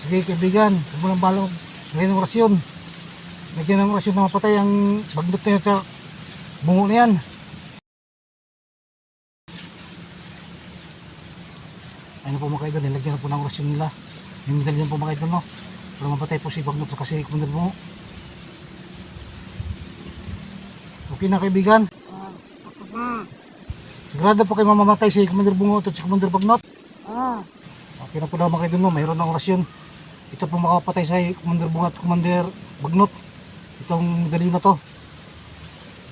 Sige kaibigan, huwag mo nang balong lagyan ng rasyon. Lagyan ng rasyon na mapatay ang bagnot na yan sa bungo na yan. Ayun po mga kaidol, nilagyan na po ng rasyon nila. Yung medalyon po mga kaidol, no? Para mapatay po si bagnot kasi kumunod bungo. Okay na kaibigan. Sigurado po kayo mamamatay si Commander Bungot at si Commander Bagnot. Okay na po daw mga kaidol, no? Mayroon ng orasyon. Ito po makapatay sa Commander Bungot at Commander Bagnot. Itong medalyon na to.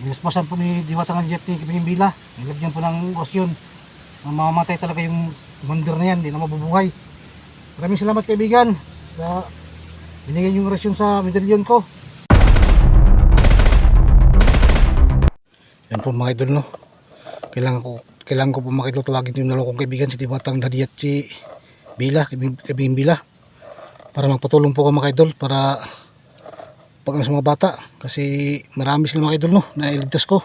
Inispasan po ni Diwata ng Jet ni Kibingin Bila. Nilagyan po ng orasyon. Mamamatay talaga yung commander na yan. Hindi na mabubuhay. Maraming salamat kaibigan sa binigyan yung orasyon sa medalyon ko. Yan po mga idol, no? Kailangan ko po makitutawagin yung dalawang kong kaibigan, si Diwatang Dadi at si Bila, Kibingin Bila, para magpatulong po ko mga idol para pag sa mga bata, kasi marami sila mga idol, no, na iligtas ko.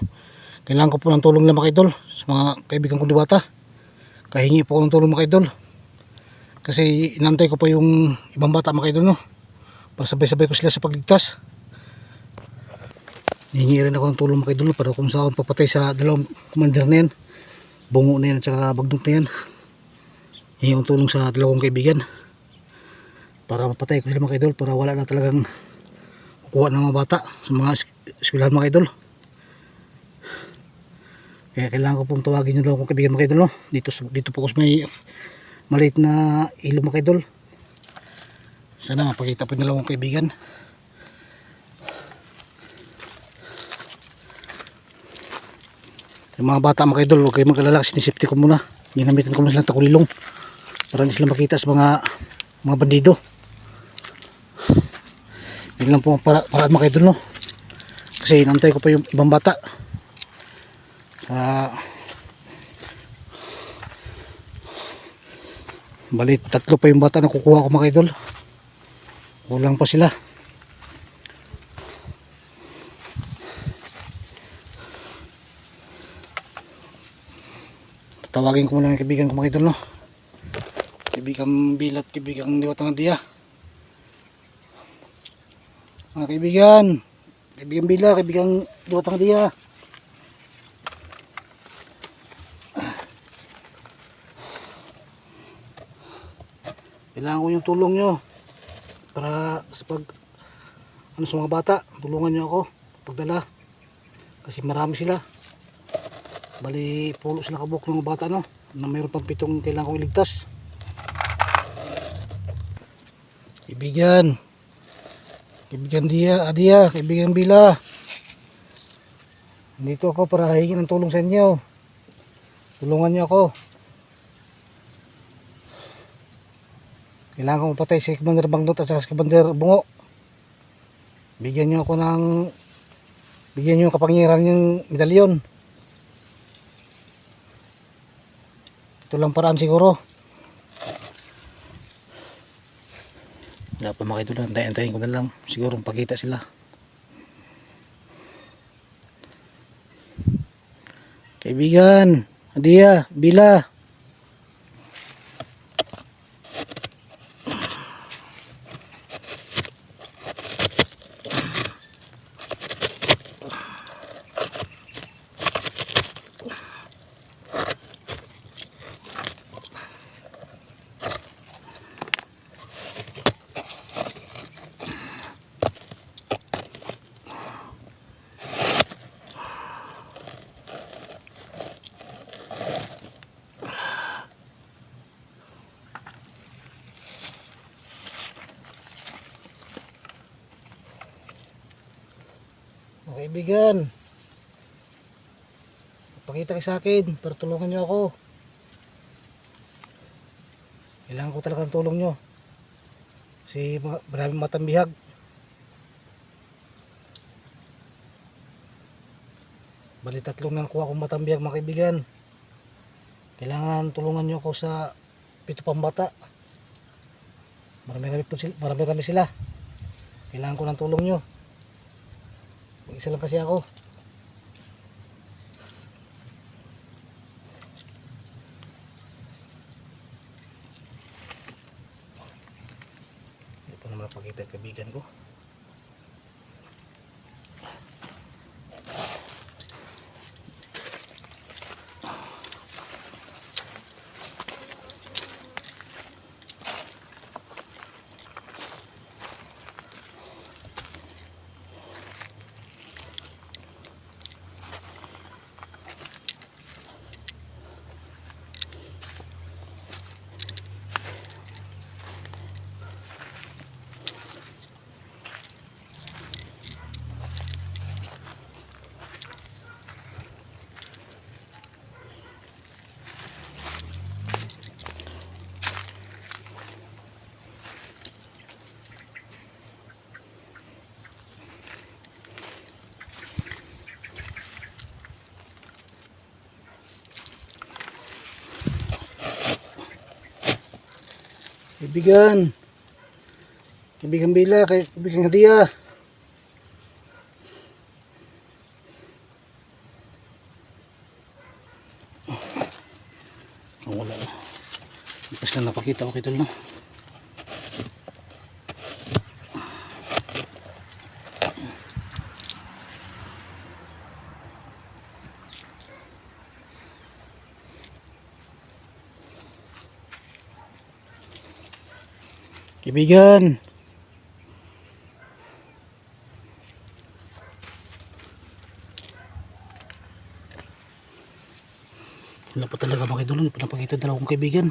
Kailangan ko po ng tulong na mga idol sa mga kaibigan kong Diwata. Kahingi po ko ng tulong mga idol kasi inantay ko pa yung ibang bata mga idol, no, para sabay-sabay ko sila sa pagligtas. Hihingi rin ako ng tulong mga idol, no, para kung saan papatay sa dalawang commander na yan, bungo na yan at saka bagnot na yan. Hihingi akong tulong sa dalawang kaibigan para mapatay ko sila mga idol, para wala na talagang kuha ng mga bata sa mga eskwelahan mga idol. Kaya kailangan ko pong tawagin yung dalawang kong kaibigan mga idol, no? Dito po ako sa may maliit na ilog mga idol. Sana mapakita po yung dalawang kaibigan. Yung mga bata mga idol, huwag kayo mag-alala, sinisipti ko muna. Ginamitan ko muna silang takulilong para hindi sila makita sa mga bandido. Yun lang po ang paraan mga idol, no? Kasi inantay ko pa yung ibang bata sa balit, tatlo pa yung bata na kukuha ko mga idol. Kulang pa sila. Tawagin ko muna ng kaibigan ko mga idol, no? Kaibigan Bilat, kaibigan Diwata ng Dia. Mga kaibigan, kaibigan Bila, kaibigan Diwata ng Dia. Kailangan ko yung tulong nyo para sa sa mga bata. Tulungan nyo ako pagdala kasi marami sila. Bali pulo sila kabuk ng mga bata, no, na mayroon pang 7 kailangan kong iligtas. Kaibigan Dia, kaibigan Bila, dito ako para hingin ng tulong sa inyo. Tulungan nyo ako. Kailangan ko mapatay si Commander Bagnot at si Commander Bungo. Bigyan nyo kapangyarihan yung medalyon. Ito lang paraan siguro. Wala pa makita, antayin ko na lang. Siguro pagkita sila. Kaibigan Dia, Bila, mga kaibigan, pakita kayo sa akin para tulungan nyo ako. Kailangan ko talagang tulong nyo kasi maraming matambihag. Bali 3 na nakuha kong matambihag mga kaibigan. Kailangan tulungan nyo ako sa 7 pang bata. Marami sila. Kailangan ko ng tulong nyo. Mag-isa lang kasi ako. para pakita yung kaibigan ko. Kaibigan Bila, kaibigan Hadia. Wala na. Ipas na napakita ko kay Tol, no? Kaibigan. Wala pa talaga mga idol, pinapakita dalawa kong kaibigan.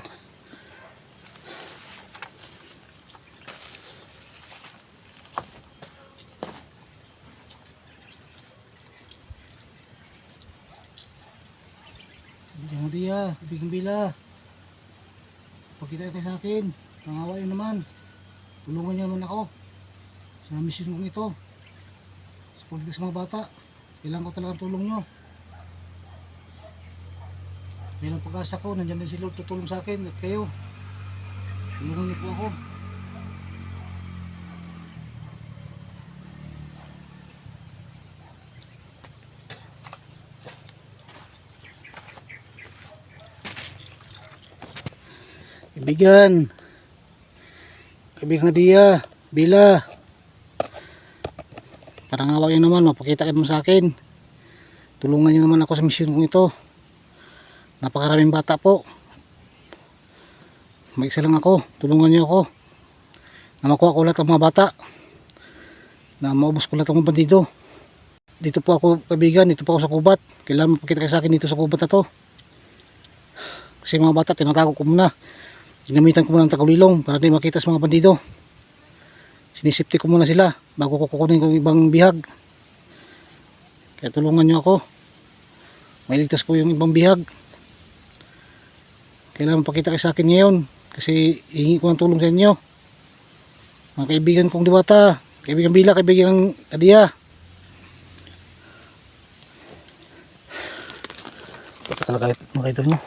Kaibigan Hadia, kaibigan Bila. Pakita kayo sa akin. Nangawain naman. Tulungan niyo naman ako sa mission kong ito. Sa politika sa mga bata. Kailangan ko talagang tulong nyo. Bilang pag-asa ko, nandiyan din si Lord tutulong sa akin at kayo. Tulungan niyo po ako. Kaibigan. Kaibigan Hadia, Bila. Parang awa yun naman, mapakita kayo sa akin. Tulungan niyo naman ako sa mission kong ito. Napakaraming bata po. Mag-isa lang ako. Tulungan niyo ako na makuha ko lahat ng mga bata, na maubos ko lahat ng mga bandido. Dito po ako kaibigan, dito po ako sa kubat. Kailangan mapakita kayo sa akin dito sa kubat na to. Kasi mga bata tinatago ko muna. Ginamitan ko muna ng tagulilong para di makita sa mga bandido. Sinisipti ko muna sila bago ko kukunin ko ibang bihag. Kaya tulungan niyo ako. Mailigtas ko yung ibang bihag. Kailangan pakita kayo sa akin ngayon kasi hihingi ko ng tulong sa inyo. Mga kaibigan kong diwata, kaibigan Bila, kaibigan Hadia. Ito talaga mga idol, no?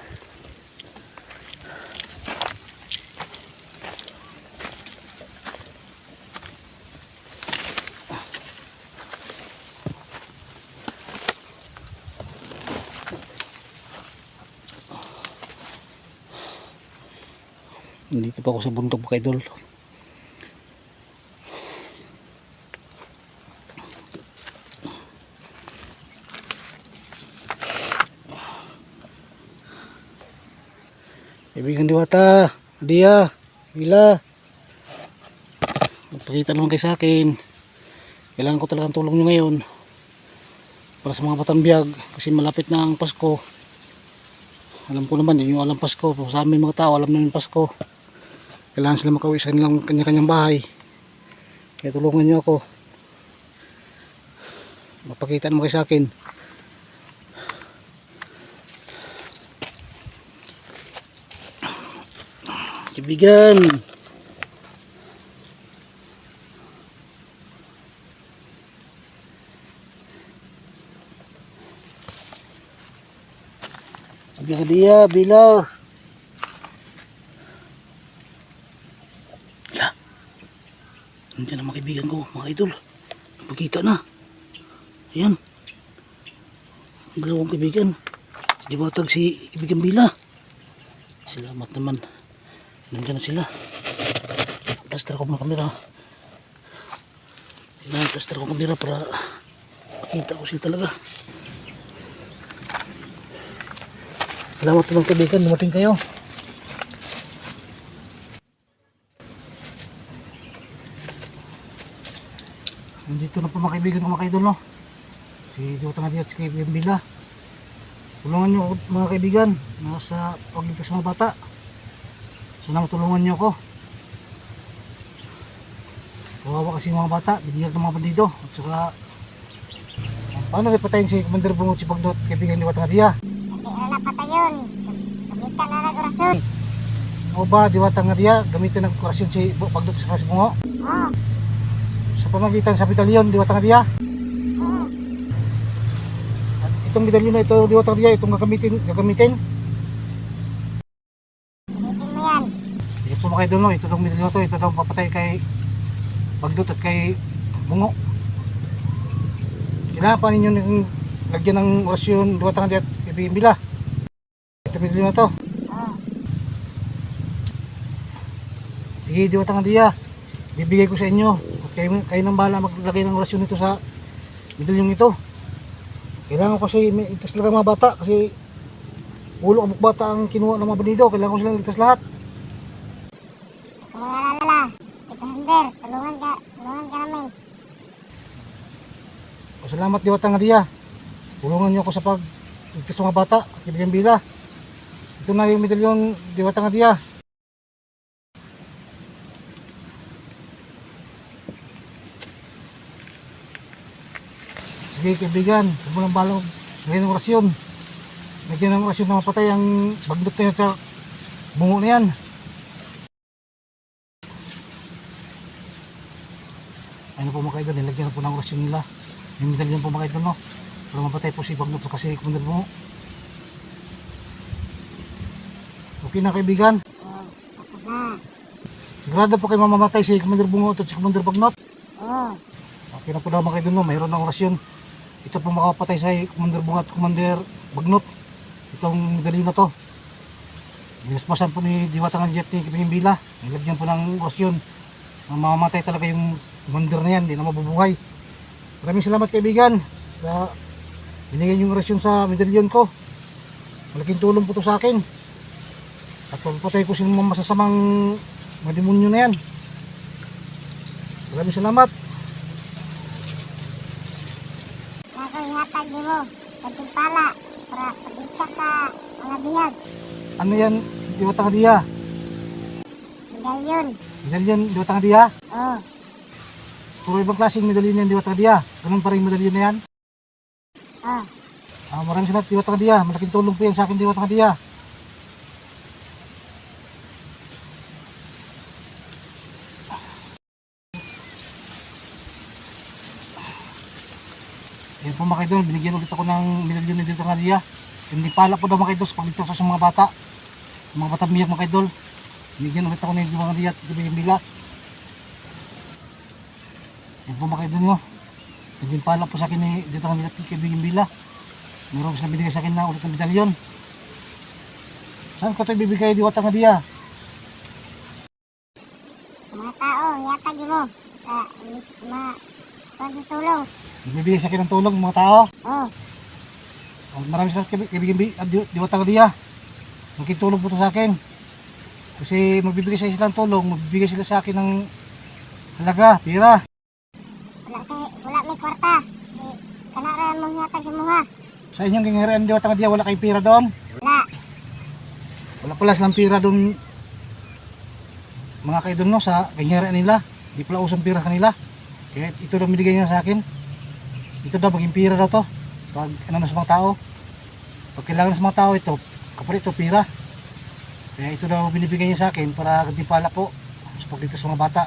Dito pa ako sa bundok mga idol. Kaibigan diwata, Hadia, Bila. Magpakita naman kayo sa akin. Kailangan ko talagang tulong nyo ngayon para sa mga batang biyag kasi malapit na ang Pasko. Alam ko naman, yun yung alam Pasko. Sa amin mga tao, alam namin Pasko. Kailangan sila makauwi sa kanilang kanya-kanyang bahay. Kaya tulungan nyo ako. Mapakita naman kayo sa akin. Kaibigan. Kaibigan Hadia, Bila. Nandiyan ang mga kaibigan ko, mga idol. Pagkita na. Ayan. Ang dalawang kaibigan. Si Diwatag, si kaibigan Bila. Salamat naman. Nandiyan na sila. Plaster ko ng kamera. Nag-tester ko kamera para makita ko sila talaga. Salamat po mga kaibigan, dumating kayo. Nandito na po mga kaibigan ko mga kaidol, no? Si Diwata Nadia at si Kaibigan Bila. Tulungan nyo mga kaibigan, nasa pagligtas mga bata. Sana matulungan nyo ako. Kawawa kasi mga bata, binigyan ng mga bandido. At saka, paano rin patayin si Commander Bungot si Bagdot, Kaibigan Diwata Nadia? Hindi na napatayon. Gamitan na nag-orasyon. O ba, Diwata Nadia, gamitin ng kurasyon si Bagdot sa si Bungo? Oo. Sa pamagitan sa medalyon, Diwata Nadia? Oo. At itong medalyon na ito, Diwata Nadia, itong gagamitin. Gamitin mo yan. Ito po mga idol, no? Ito itong medalyon to, ito daw papatay kay Bagdot at kay Bungo. Kailangan pa ninyo ng lagyan ng orasyon, Diwata Nadia at Kaibigan Bila. Ito medalyon na to. Oo. Sige, Diwata Nadia, bibigay ko sa inyo. At kayo nang bahala maglagay ng orasyon nito sa medalyong ito. Kailangan ko kasi iligtas talaga mga bata kasi ulo kabuk bata ang kinuha ng mga bandido. Kailangan ko silang iligtas lahat. Kung nalala, Tito Hinder, tulungan ka namin. Salamat Diwata Nadia. Tulungan niyo ako sa pagligtas ng mga bata at Kaibigan Bila. Ito na yung medalyon, Diwata Nadia. Sige kaibigan, huwag mo lang balang lagyan ng orasyon. Lagyan ng orasyon na mapatay ang Bagdot na yan sa Bungo na yan. Ayun po mga kaidol, nilagyan na po ng orasyon nila. Yung medalyon po mga kaidol, no? Para mapatay po si Bagdot kasi Commander Bungo. Okay na kaibigan? Oo. Tapos na. Sigurado po kayo mamamatay si Commander Bungo at si Commander Bagnot. Oo. Okay na po daw mga kaidol, no? Mayroon ng orasyon. Ito po makapatay sa Commander Bungo at Commander Bagnot. Itong medalyon na to. Binasbasan po ni Diwata Nadia at ni Kaibigan Bila. Nilagyan po ng orasyon. Mamamatay talaga yung commander na yan, hindi na mabubuhay. Maraming salamat kaibigan sa binigyan yung orasyon sa medalyon ko. Malaking tulong po to sa akin. At pagpatay ko silang masasamang mga demonyo na yan. Maraming salamat. Ako ihatag mo. Pagpipala. Para pagligtas sa mga bihag. Ano yan, Diwata Nadia? Medalyon. Medalyon, Diwata Nadia? Oo. Puro ibang klaseng medalyon yan, Diwata Nadia. Ganun pa rin medalyon na yan. Oo. Maraming salamat, Diwata Nadia. Malaking tulong po yan sa akin, Diwata Nadia. Yan po mga kaidol, binigyan ulit ako ng medalyon ni Diwata Nadia. Hindi pala po daw mga kaidol sa pagligtas sa mga bata. Sa mga batang biyak mga kaidol. Binigyan ulit ako ni Diwata Nadia at Kaibigan Bila. Yan po mga kaidol nyo. Hindi pala po sa akin ni Diwata Nadia at Kaibigan Bila. Meron ko na binigay sa akin na ulit ng medalyon. Saan ko ito ibibigay, Diwata Nadia? Mga tao, ihatag mo. Sa mga pagtutulong. Ibibigay sa akin ng tulong mga tao. Oo. Maraming salamat Kaibigan Diwata Nadia. Malaking tulong po ito sa akin. Kasi magbibigay sa isang tulong, magbibigay sila sa akin ng halaga, pira. Wala may kwarta. Kanara mong ihatag sa mga. Sa inyong gingirian Diwata Nadia, wala kayong pira doon? Wala. Wala pala silang pira doon mga kaidol, no, sa gingirian nila. Di pala usang pira kanila. Kaya ito daw binigay niya sa akin. Ito daw maging pira daw to. Pag ano sa mga tao. Pag kailangan sa mga tao ito, kapag ito pira. Kaya ito daw binibigay niya sa akin para gantimpala po sa pagligtas sa mga bata.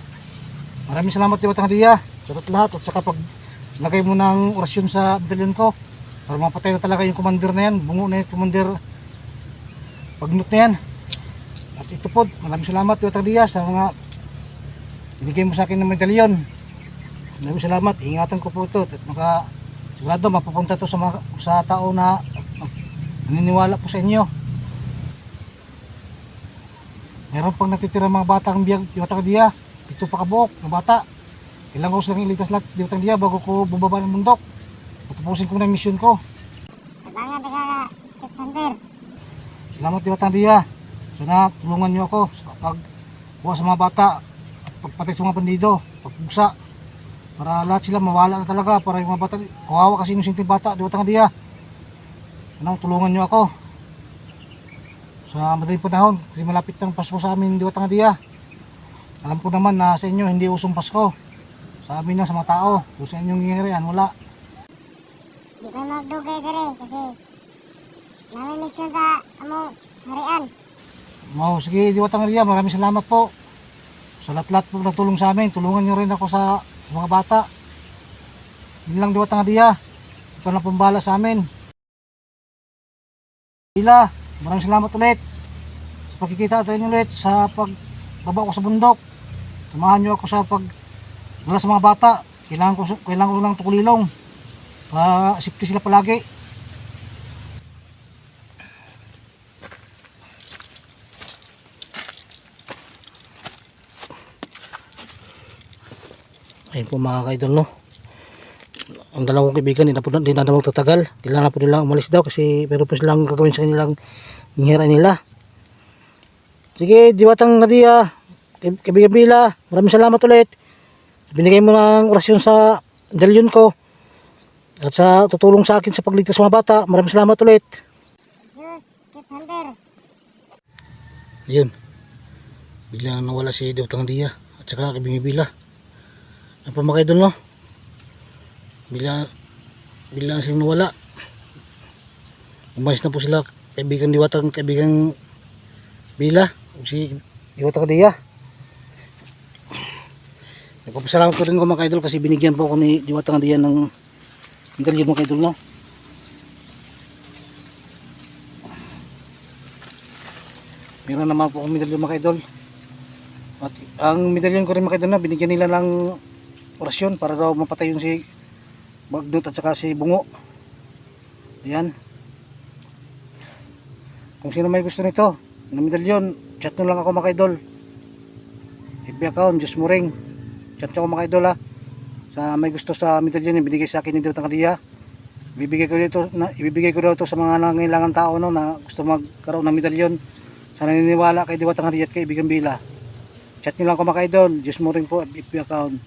Maraming salamat Diwata Nadia sa lahat at saka pag lagay mo ng orasyon sa medalyon ko para mapatay na talaga yung commander na yan, Bungo na yung commander Bagnot na yan. At ito po, maraming salamat Diwata Nadia sa mga binigay mo sa akin ng medalyon. Maraming salamat, ingatan ko po ito at sigurado mapupunta to sa tao na naniniwala po sa inyo. Meron pang natitira mga batang biyag, Diwata Nadia. Ito pa kabuok, mga bata. Kailangan ko silang iligtas lahat Diwatang Dia bago ko bumaba ng bundok. Patapusin ko na yung mission ko. Salamat ka, Kip Hunter. Salamat Diwatang Dia. Sana tulungan niyo ako sa pagbuha sa mga bata at pagpatay sa mga bandido, pagpugsa. Para lahat sila mawala na talaga, para yung mga bata, kawawa kasi inusinting bata, Diwatang Dia. Sana tulungan niyo ako. Sa madaling panahon, kasi malapit ng Pasko sa amin, Diwatang Dia. Alam ko naman na sa inyo hindi usong Pasko. Sa amin na sa mga tao, kung sa inyong ngingirian, wala. Di ko magdugay dere kasi namin mission sa among harian. Sige Diwatang Dia, maraming salamat po. Sa lahat-lahat po nagtulong sa amin, tulungan niyo rin ako sa mga bata. Yun lang Diwatang Dia. Ikaw na pumbala sa amin. Bila, maraming salamat ulit sa pagkikita tayo ulit sa pagbaba ko sa bundok. Samahan niyo ako sa pagdala sa mga bata. Kailangan ko lang tukulilong para safety sila palagi. Ayun po mga ka-idol, no. Ang dalawang kaibigan, hindi na magtatagal. Kailangan po nila umalis daw kasi meron po silang gagawin sa kanilang hingira nila. Sige, Diwatang Dia, kaibigan Bila, maraming salamat ulit. Binigay mo ng orasyon sa dalyon ko at sa tutulong sa akin sa pagligtas sa mga bata. Maraming salamat ulit. Diyos, Kip Hunter. Ayun, bigla nawala si Diwatang Dia at saka kaibigan Bila. Ano pa mga idol, no? Bigla silang nawala. Umalis na po sila, kaibigan Diwatang, kaibigan Bila, si Diwatang Dia. Nagpapasalamat ko rin ko mga idol kasi binigyan po ako ni Diwatang Dia ng medalyon mga idol, no? Meron naman po akong medalyon mga idol. At ang medalyon ko rin mga idol na binigyan nila ng orasyon para daw mapatay yung si Bagdut at saka si Bungo. Ayan. Kung sino may gusto nito ng medalyon, chat nyo lang ako mga idol. FB account, Diyos Muring. Chat nyo ako mga idol, ha. Sa may gusto sa medalyon yung binigay sa akin ni Diwatang Dia. Ibibigay ko dito sa mga nangailangan tao, no, na gusto magkaroon ng medalyon. Sa naniniwala kay Diwatang Dia at kay Ibigang Bila. Chat nyo lang ako mga idol. Diyos Muring po, FB account.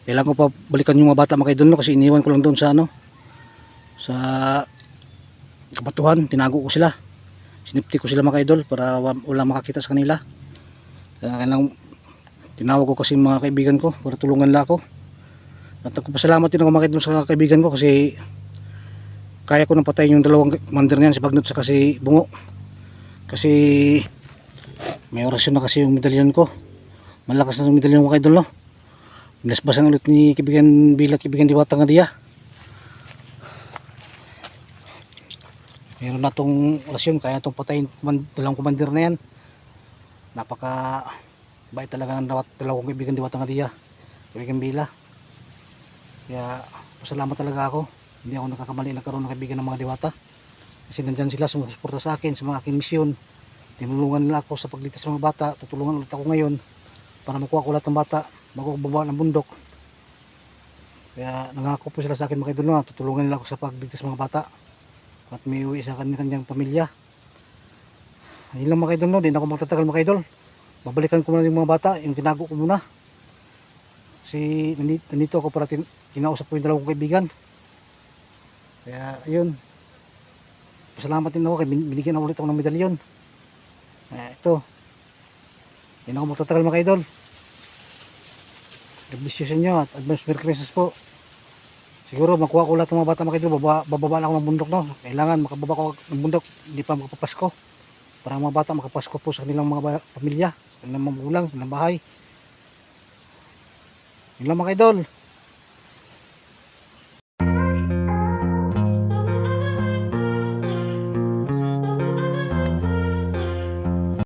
Kailangan ko pa balikan yung mga bata mga idol, no, kasi iniwan ko lang doon sa sa kabatuhan. Tinago ko sila, sinipti ko sila mga idol para wala makakita sa kanila. Kailangan tinawag ko kasi mga kaibigan ko para tulungan nila ako. At nagpapasalamat din ako mga idol sa kaibigan ko kasi kaya ko nang patayin yung dalawang commander niyan, si Bagnut sa si Bungo, kasi may orasyon na kasi yung medalyon ko. Malakas na yung medalyon mga idol, no. Binasbasan ulit ni kaibigan Bila at kaibigan Diwatang Dia. Meron na itong orasyon, kaya itong patayin dalawang commander na yan. Napaka bait talaga ng dalawang kaibigan Diwatang Dia, kaibigan Bila. Kaya pasalamat talaga ako. Hindi ako nakakamali nagkaroon ng kaibigan ng mga Diwata. Kasi nandyan sila sumusuporta sa akin sa mga aking misyon. Tinulungan nila ako sa pagligtas ng mga bata. Tutulungan ulit ako ngayon para makuha ko lahat ng bata bago baba ng bundok. Kaya nangako po sila sa akin mga idol, na tutulungan nila ako sa pagligtas ng mga bata at may uwi sa kanyang pamilya. Ayun lang mga idol, no. Di na ako magtatagal mga idol. Babalikan ko muna yung mga bata, yung tinago ko muna. Kasi nandito ako para kinausap ko yung dalawang kaibigan. Kaya ayun, pasalamat din ako kaya binigyan ako ulit ako ng medalyon. Ito, hindi na ako magtatagal mga idol. God bless you sa inyo at advance Merry Christmas po. Siguro makuha ko lahat ng mga bata mga idol, bababa na ako ng bundok, no. Kailangan makababa ko ng bundok, hindi pa makapapasko, para ang mga bata makapasko po sa kanilang mga pamilya, sa kanilang mga magulang, sa kanilang bahay. Yun lang mga idol.